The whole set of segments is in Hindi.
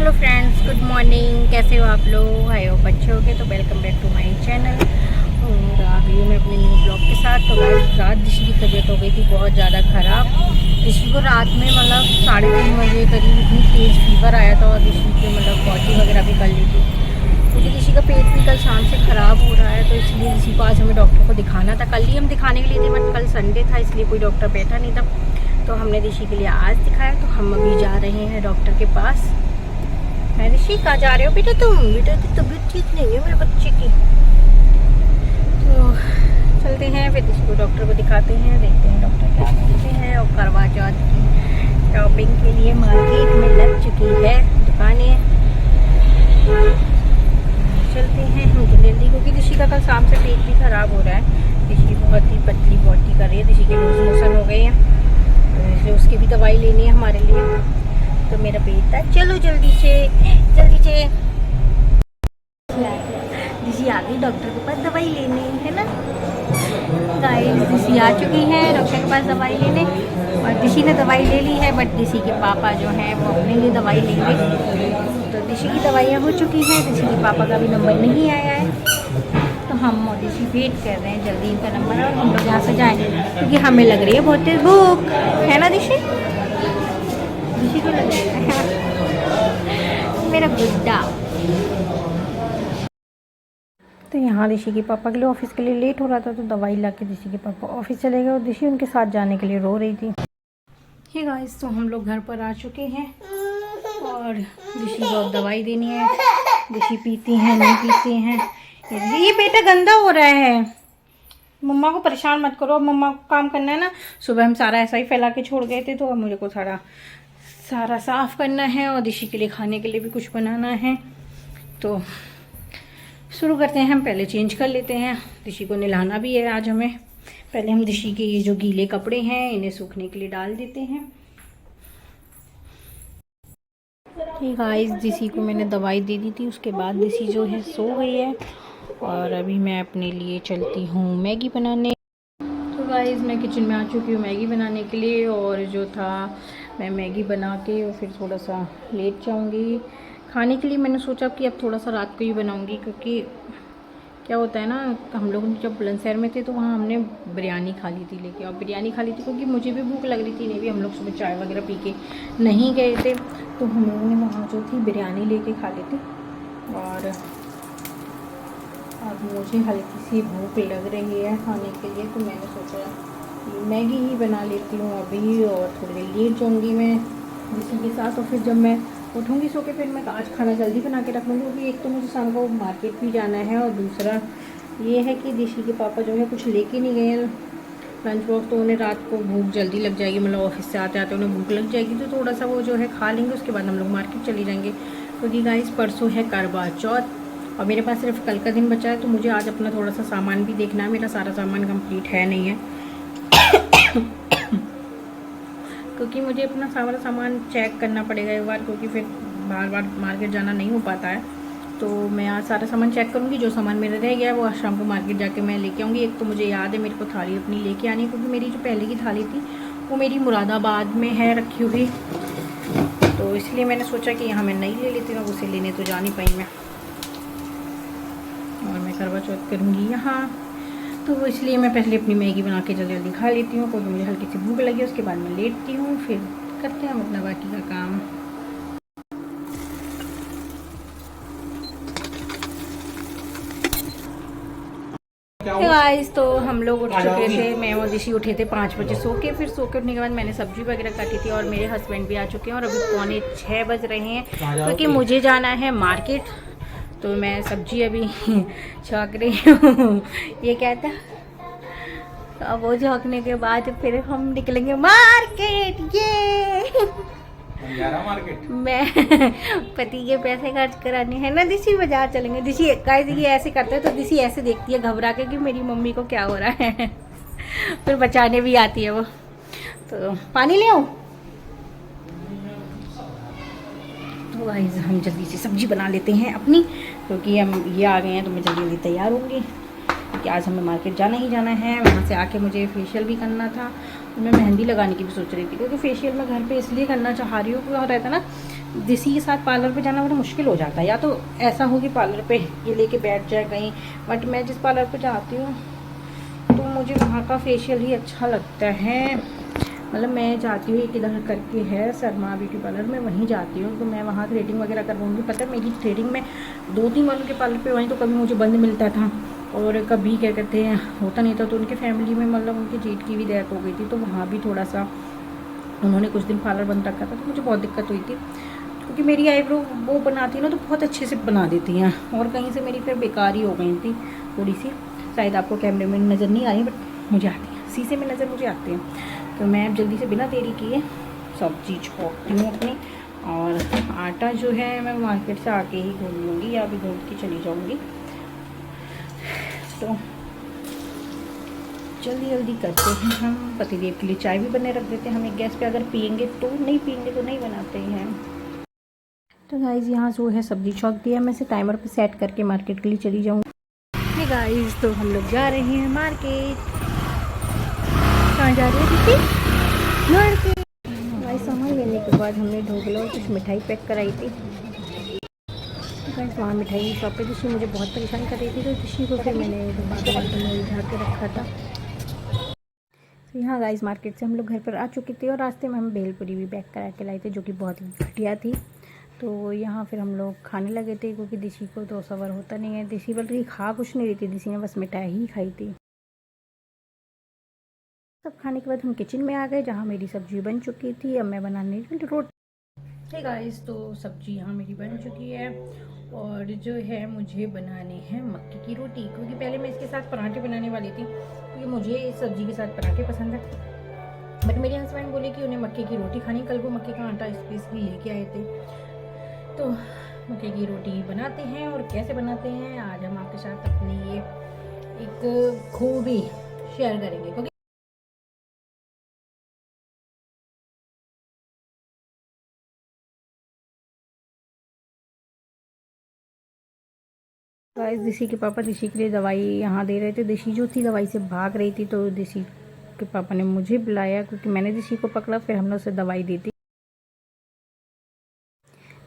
Hello friends, good morning. कैसे हो आप लोग? आई होप अच्छे हो गए। तो welcome back to my channel. और आ गई हूँ मैं अपने न्यू ब्लॉग के साथ। तो रात ऋषि की तबीयत हो गई थी बहुत ज़्यादा ख़राब। ऋषि को रात में मतलब 3:30 बजे करीब इतनी तेज़ फीवर आया था और ऋषि की मतलब पॉटी वगैरह भी कर ली थी, क्योंकि ऋषि का पेट भी कल शाम से ख़राब हो रहा है। तो इसलिए ऋषि को आज हमें डॉक्टर को दिखाना था। कल ही हम दिखाने के लिए थे, बट कल संडे था इसलिए कोई डॉक्टर बैठा नहीं था। तो हमने ऋषि के लिए आज दिखाया। तो हम अभी जा रहे हैं डॉक्टर के पास। ऋषि कहाँ जा रहे हो बेटा तुम? बेटा की तबीयत ठीक नहीं है मेरे बच्चे की। तो चलते हैं फिर ऋषि को डॉक्टर को दिखाते हैं, देखते हैं डॉक्टर क्या बोलते हैं। और करवा चौथ की शॉपिंग के लिए मार्केट में लग चुकी है दुकानें। चलते हैं हम जल्दी, क्योंकि ऋषि का कल शाम से पेट भी खराब हो रहा है। ऋषि बहुत ही पतली पॉटी कर रही है। ऋषि के लूज मोशन हो गए हैं, तो इसलिए उसकी भी दवाई लेनी है हमारे लिए। तो मेरा बेटा चलो जल्दी से ऋषि आ गई डॉक्टर के पास दवाई लेने, है ना गाइस। ऋषि आ चुकी है डॉक्टर के पास दवाई लेने, और ऋषि ने दवाई ले ली है, बट ऋषि के पापा जो हैं वो अपने लिए दवाई लेंगे। तो ऋषि की दवाइयाँ हो चुकी हैं, ऋषि के पापा का भी नंबर नहीं आया है। तो हम और ऋषि वेट कर रहे हैं जल्दी इनका नंबर और हम लोग यहाँ से जाएँ, क्योंकि हमें लग रही है बहुत तेज भूख, है ना ऋषि? ऋषि को लग रहा है मेरा गुड्डा। तो यहाँ ऋषि के पापा के लिए ऑफिस के लिए लेट हो रहा था, तो दवाई ला के ऋषि के पापा ऑफिस चले गए और ऋषि उनके साथ जाने के लिए रो रही थी। हे गाइस, तो हम लोग घर पर आ चुके हैं और ऋषि को अब दवाई देनी है। ऋषि पीती हैं नहीं पीती हैं। ये बेटा गंदा हो रहा है, मम्मा को परेशान मत करो। अब मम्मा को काम करना है ना। सुबह हम सारा ऐसा ही फैला के छोड़ गए थे, तो अब मुझे को सारा साफ़ करना है और ऋषि के लिए खाने के लिए भी कुछ बनाना है। तो शुरू करते हैं। हम पहले चेंज कर लेते हैं, ऋषि को नहलाना भी है आज हमें। पहले हम ऋषि के ये जो गीले कपड़े हैं इन्हें सूखने के लिए डाल देते हैं। ठीक गाइस, ऋषि को मैंने दवाई दे दी थी, उसके बाद ऋषि जो है सो गई है। और अभी मैं अपने लिए चलती हूँ मैगी बनाने। तो गाइस, मैं किचन में आ चुकी हूँ मैगी बनाने के लिए। और जो था मैं मैगी बना के और फिर थोड़ा सा लेट जाऊँगी खाने के लिए। मैंने सोचा कि अब थोड़ा सा रात को ही बनाऊँगी, क्योंकि क्या होता है ना, हम लोग जब बुलंदशहर में थे तो वहाँ हमने बिरयानी खा ली थी लेके। और बिरयानी खा ली थी क्योंकि मुझे भी भूख लग रही थी। नहीं भी हम लोग सुबह चाय वगैरह पी के नहीं गए थे, तो हम लोगों ने वहाँ जो थी बिरयानी लेके खा ली थी। और अब मुझे हल्की सी भूख लग रही है खाने के लिए, तो मैंने सोचा मैगी ही बना लेती हूँ अभी। और थोड़ी देर लेट जाऊँगी मैं ऋषि के साथ, और फिर जब मैं उठूँगी सो के फिर मैं आज खाना जल्दी बना के रख लूँगी, क्योंकि एक तो मुझे शाम को मार्केट भी जाना है, और दूसरा ये है कि ऋषि के पापा जो है कुछ लेके नहीं गए हैं लंच बॉक्स। तो उन्हें रात को भूख जल्दी लग जाएगी, मतलब ऑफिस से आते आते उन्हें भूख लग जाएगी। तो थोड़ा सा वो जो है खा लेंगे, उसके बाद हम लोग मार्केट चले जाएंगे, क्योंकि गाइस परसों है करवा चौथ और मेरे पास सिर्फ कल का दिन बचा है। तो मुझे आज अपना थोड़ा सा सामान भी देखना है। मेरा सारा सामान कंप्लीट है नहीं है क्योंकि मुझे अपना सारा सामान चेक करना पड़ेगा एक बार, क्योंकि फिर बार बार मार्केट जाना नहीं हो पाता है। तो मैं आज सारा सामान चेक करूँगी। जो सामान मेरा रह गया है वो आज शाम को मार्केट जाके मैं लेके आऊँगी। एक तो मुझे याद है मेरे को थाली अपनी लेके आनी है, क्योंकि मेरी जो पहले की थाली थी वो मेरी मुरादाबाद में है रखी हुई। तो इसलिए मैंने सोचा कि यहाँ मैं नहीं ले लेती हूँ, उसे लेने तो जा नहीं पाई मैं। और मैं करवा चौथ करूँगी यहाँ, तो इसलिए मैं पहले अपनी मैगी बना के जल्दी जल्दी खा लेती हूँ, क्योंकि मुझे हल्की सी भूख लगी। उसके बाद मैं लेटती हूँ, फिर करते हैं हम अपना बाकी का काम। गाइस, तो हम लोग उठ चुके थे। मैं और ऋषि उठे थे 5 बजे सो के। फिर सो के उठने के बाद मैंने सब्जी वगैरह काटी थी, और मेरे हस्बैंड भी आ चुके हैं। और अभी 6:45 बज रहे हैं, क्योंकि मुझे जाना है मार्केट। तो मैं सब्जी अभी छौंक रही हूँ ये कहता। अब वो झोंकने के बाद फिर हम निकलेंगे मार्केट। ये मैं पति के पैसे खर्च कराने हैं ना ऋषि, बाजार चलेंगे। ऋषि गाइस ये ऐसे करते हैं, तो ऋषि ऐसे देखती है घबरा के कि मेरी मम्मी को क्या हो रहा है फिर बचाने भी आती है वो। तो पानी ले आऊं? तो गाइस हम जल्दी से सब्जी बना लेते हैं अपनी, क्योंकि हम ये आ गए हैं तो मैं जल्दी जल्दी तैयार होंगी, क्योंकि आज हमें मार्केट जाना ही जाना है। वहाँ से आके मुझे फेशियल भी करना था। मैं मेहंदी लगाने की भी सोच रही थी, क्योंकि फेशियल मैं घर पे इसलिए करना चाह रही हूँ, क्योंकि रहता ना दिसी के साथ पार्लर पे जाना बड़ा मुश्किल हो जाता है, या तो ऐसा हो कि पार्लर पे ये लेके बैठ जाए कहीं, बट मैं जिस पार्लर पे जाती हूँ तो मुझे वहाँ का फेशियल ही अच्छा लगता है। मतलब मैं जाती हूँ, एक इधर करके है शर्मा ब्यूटी पार्लर, मैं वहीं जाती हूँ, तो मैं वहाँ थ्रेडिंग वगैरह करवाऊँगी। पता है मेरी थ्रेडिंग में 2-3 बार उनके पार्लर पे वहीं, तो कभी मुझे बंद मिलता था और कभी क्या कहते हैं होता नहीं था। तो उनके फैमिली में मतलब उनके जेठ की भी डेथ हो गई थी, तो वहाँ भी थोड़ा सा उन्होंने कुछ दिन पार्लर बंद रखा था, तो मुझे बहुत दिक्कत हुई थी, क्योंकि मेरी आईब्रो वो बनाती है ना तो बहुत अच्छे से बना देती हैं, और कहीं से मेरी फिर बेकार ही हो गई थी थोड़ी सी। शायद आपको कैमरे में नज़र नहीं आ रही, बट मुझे आती है, शीशे में नज़र मुझे आती है। तो मैं अब जल्दी से बिना देरी किए सब चीज़ खोलती हूँ अपनी, और आटा जो है मैं मार्केट से आके ही गूँध लूँगी, या अभी गूँध के चली जाऊँगी। तो जल्दी जल्दी करते हैं हम। पतिदेव के लिए चाय भी बने रख देते हैं हम एक गैस पे, अगर पियेंगे तो, नहीं पियेंगे तो नहीं बनाते हैं। तो गाइज़ यहाँ जो है सब्जी छौंक दिया, मैं से टाइमर पे सेट करके मार्केट के लिए चली जाऊँगी। गाइज़ तो हम लोग जा रहे हैं मार्केट। कहाँ जा रहे हैं दीदी? मार्केट। गाइस सामान लेने के बाद हमने ढोकला और कुछ मिठाई पैक कराई थी। गाइस वहाँ मिठाई शॉप पे दिशी मुझे बहुत परेशान कर रही थी, तो दिशी को फिर मैंने बर्तन में उलझा के रखा था। तो यहाँ गाइस मार्केट से हम लोग घर पर आ चुके थे, और रास्ते में हम भेलपुरी भी पैक करा के लाए थे, जो कि बहुत ही घटिया थी। तो यहाँ फिर हम लोग खाने लगे थे, क्योंकि दिशी को तो सबर होता नहीं है। दिशी बल्कि खा कुछ नहीं रही थी, दिशी ने बस मिठाई ही खाई थी। सब खाने के बाद हम किचन में आ गए, जहाँ मेरी सब्जी बन चुकी थी। अब मैं बनाने रोटी। हे गाइस तो सब्जी यहाँ मेरी बन चुकी है, और जो है मुझे बनाने हैं मक्के की रोटी, क्योंकि पहले मैं इसके साथ पराठे बनाने वाली थी, क्योंकि मुझे इस सब्जी के साथ पराठे पसंद है। बट मेरे हस्बैंड बोले कि उन्हें मक्के की रोटी खानी, कल वो मक्के का आटा स्पेशली लेके आए थे। तो मक्के की रोटी बनाते हैं, और कैसे बनाते हैं आज हम आपके साथ अपनी ये एक खूबी शेयर करेंगे, क्योंकि गाइस दिशी के पापा दिशी के लिए दवाई यहाँ दे रहे थे। दिशी जो थी दवाई से भाग रही थी, तो दिशी के पापा ने मुझे बुलाया, क्योंकि मैंने दिशी को पकड़ा, फिर हमने उसे दवाई दी थी।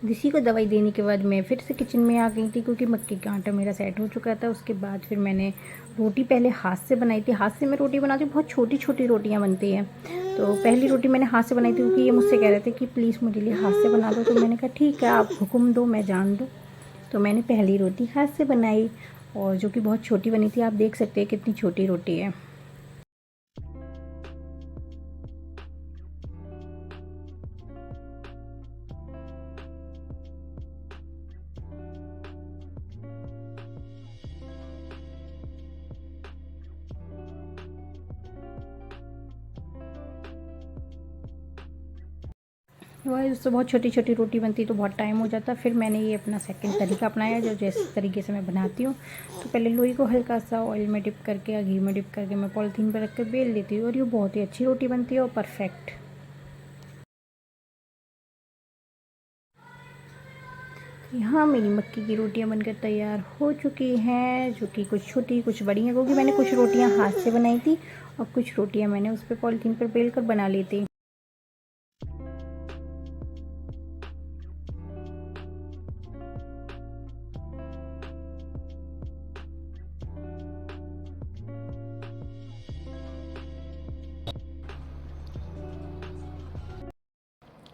दिशी को दवाई देने के बाद मैं फिर से किचन में आ गई थी, क्योंकि मक्के का आटा मेरा सेट हो चुका था। उसके बाद फिर मैंने रोटी पहले हाथ से बनाई थी। हाथ से मैं रोटी बनाती हूँ, बहुत छोटी छोटी रोटियाँ बनती हैं। तो पहली रोटी मैंने हाथ से बनाई थी, क्योंकि ये मुझसे कह रहे थे कि प्लीज़ मुझे लिए हाथ से बना दो। तो मैंने कहा ठीक है, आप हुक्म दो, मैं जान दूँ। तो मैंने पहली रोटी हाथ से बनाई, और जो कि बहुत छोटी बनी थी। आप देख सकते हैं कितनी छोटी रोटी है। वह उससे बहुत छोटी छोटी रोटी बनती तो बहुत टाइम हो जाता। फिर मैंने ये अपना सेकंड तरीका अपनाया, जो जिस तरीके से मैं बनाती हूँ। तो पहले लोई को हल्का सा ऑयल में डिप करके या घी में डिप करके मैं पॉलीथीन पर रख कर बेल देती हूँ, और ये बहुत ही अच्छी रोटी बनती है और परफेक्ट। यहाँ मेरी मक्की की रोटियाँ बनकर तैयार हो चुकी हैं, जो कि कुछ छोटी कुछ बड़ी हैं, क्योंकि मैंने कुछ रोटियाँ हाथ से बनाई थी, और कुछ रोटियाँ मैंने उस पर पॉलीथीन पर बेल कर बना ली थी।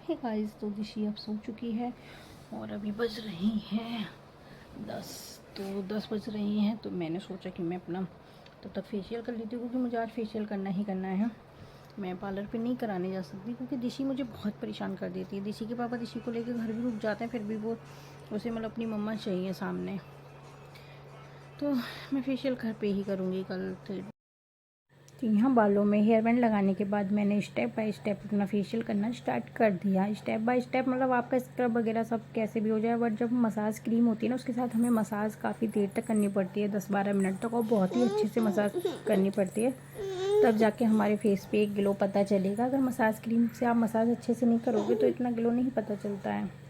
हे गाइस तो दिशी अब सो चुकी है, और अभी बज रही हैं 10। तो 10 बज रही हैं, तो मैंने सोचा कि मैं अपना तब तक फेशियल कर लेती हूँ, क्योंकि मुझे आज फेशियल करना ही करना है। मैं पार्लर पे नहीं कराने जा सकती, क्योंकि दिशी मुझे बहुत परेशान कर देती है। दिशी के पापा दिशी को लेकर घर भी रुक जाते हैं, फिर भी वो उसे मतलब अपनी मम्मा चाहिए सामने। तो मैं फेशियल घर पे ही करूँगी कल। तो यहाँ बालों में हेयर बैंड लगाने के बाद मैंने स्टेप बाय स्टेप अपना फेशियल करना स्टार्ट कर दिया। स्टेप बाय स्टेप मतलब आपका स्क्रब वगैरह सब कैसे भी हो जाए, बट जब मसाज क्रीम होती है ना, उसके साथ हमें मसाज काफ़ी देर तक करनी पड़ती है, 10-12 मिनट तक, और बहुत ही अच्छे से मसाज करनी पड़ती है, तब जाके हमारे फेस पे एक ग्लो पता चलेगा। अगर मसाज क्रीम से आप मसाज अच्छे से नहीं करोगे तो इतना ग्लो नहीं पता चलता है।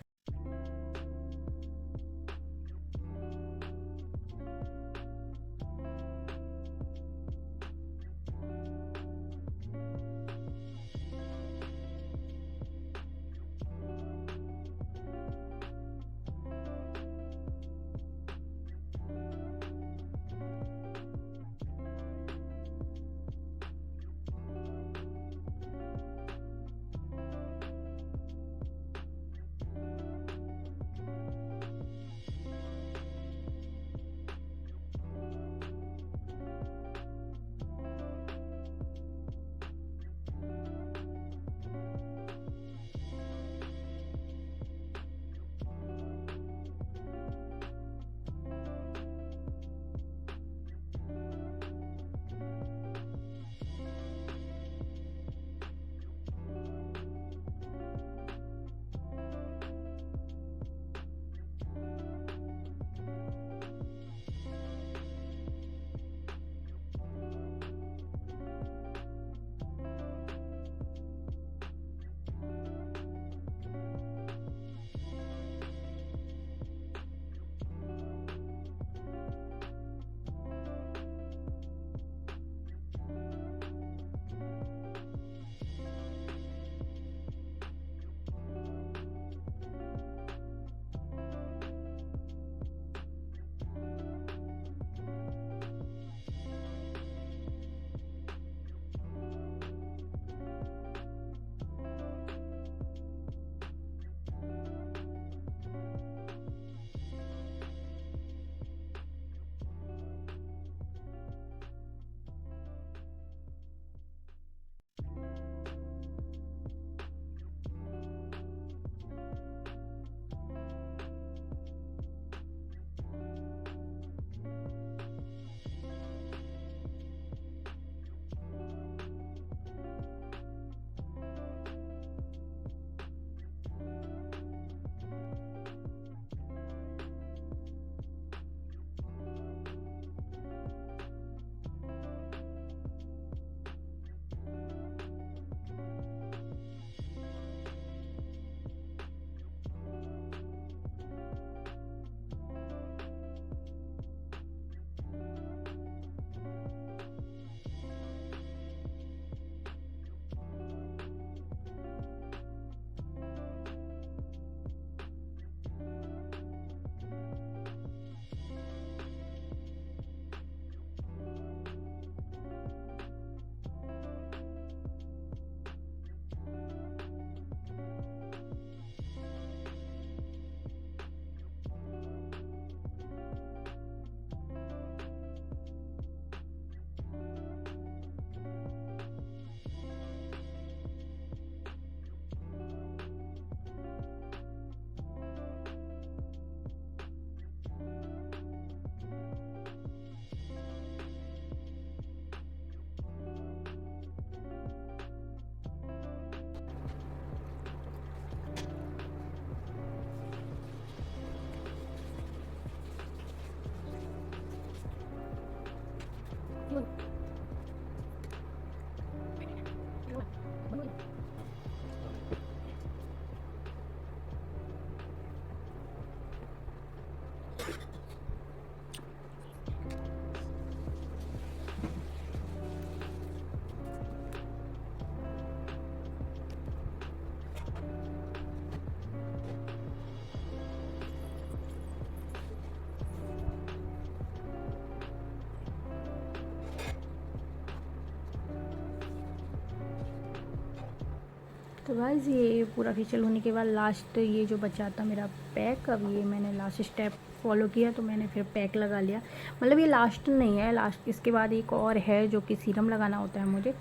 तो गाइस ये पूरा फेशियल होने के बाद लास्ट ये जो बचा था मेरा पैक, अब ये मैंने लास्ट स्टेप फॉलो किया तो मैंने फिर पैक लगा लिया। मतलब ये लास्ट नहीं है, लास्ट इसके बाद एक और है जो कि सीरम लगाना होता है मुझे।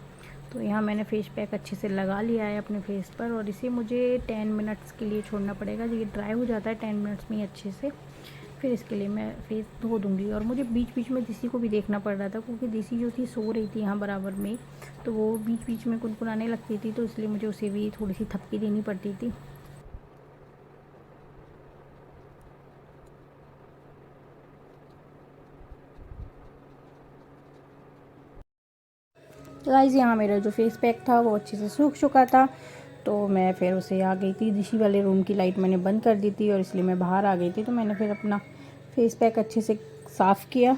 तो यहाँ मैंने फेस पैक अच्छे से लगा लिया है अपने फेस पर, और इसे मुझे 10 मिनट्स के लिए छोड़ना पड़ेगा। ये ड्राई हो जाता है 10 मिनट्स में ही अच्छे से। फिर इसके लिए मैं फेस धो दूँगी। और मुझे बीच बीच में दिसी को भी देखना पड़ रहा था, क्योंकि दिसी जो थी सो रही थी यहाँ बराबर में, तो वो बीच बीच में कुनकुनाने लगती थी, तो इसलिए मुझे उसे भी थोड़ी सी थप्पी देनी पड़ती थी। तो गाइस यहाँ मेरा जो फेस पैक था वो अच्छे से सूख चुका था, तो मैं फिर उसे आ गई थी। दिशी वाले रूम की लाइट मैंने बंद कर दी थी और इसलिए मैं बाहर आ गई थी। तो मैंने फिर अपना फेस पैक अच्छे से साफ़ किया।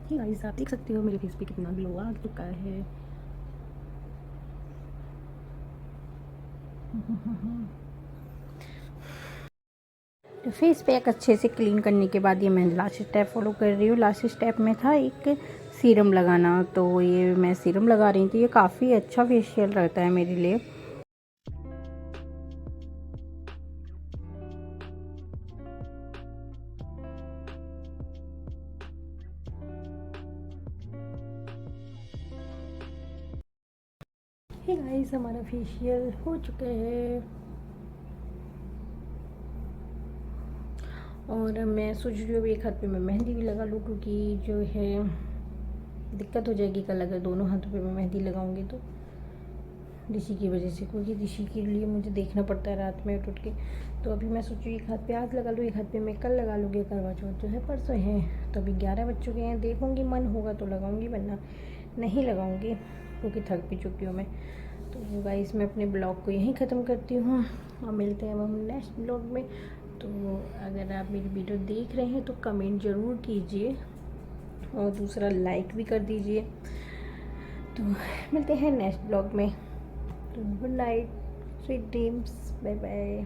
ये गाइस आप देख सकते हो मेरे फेस पे कितना ग्लो आ चुका है। तो फेस पैक अच्छे से क्लीन करने के बाद ये मैं लास्ट स्टेप फॉलो कर रही हूँ। लास्ट स्टेप में था एक सीरम लगाना, तो ये मैं सीरम लगा रही थी। ये काफ़ी अच्छा फेशियल रहता है मेरे लिए। हे गाइस हमारा फेशियल हो चुका है, और मैं सोच रही हूँ एक हाथ पे मैं मेहंदी भी लगा लूँ, क्योंकि जो है दिक्कत हो जाएगी कल अगर दोनों हाथों पे मैं मेहंदी लगाऊंगी तो, दिशी की वजह से, क्योंकि दिशी के लिए मुझे देखना पड़ता है रात में उठ के। तो अभी मैं सोचूँ एक हाथ पे आज लगा लूँ, एक हाथ पे मैं कल लगा लूँगी। करवा चौथ जो है परसों है, तो अभी 11 बज चुके हैं। देखूँगी मन होगा तो लगाऊँगी, वरना नहीं लगाऊँगी, क्योंकि थक भी चुकी हूँ मैं। तो गाइस मैं अपने ब्लॉग को यहीं ख़त्म करती हूँ और मिलते हैं हम नेक्स्ट ब्लॉग में। तो अगर आप मेरी वीडियो देख रहे हैं तो कमेंट ज़रूर कीजिए, और दूसरा लाइक भी कर दीजिए। तो मिलते हैं नेक्स्ट ब्लॉग में। तो good night, sweet dreams, bye bye.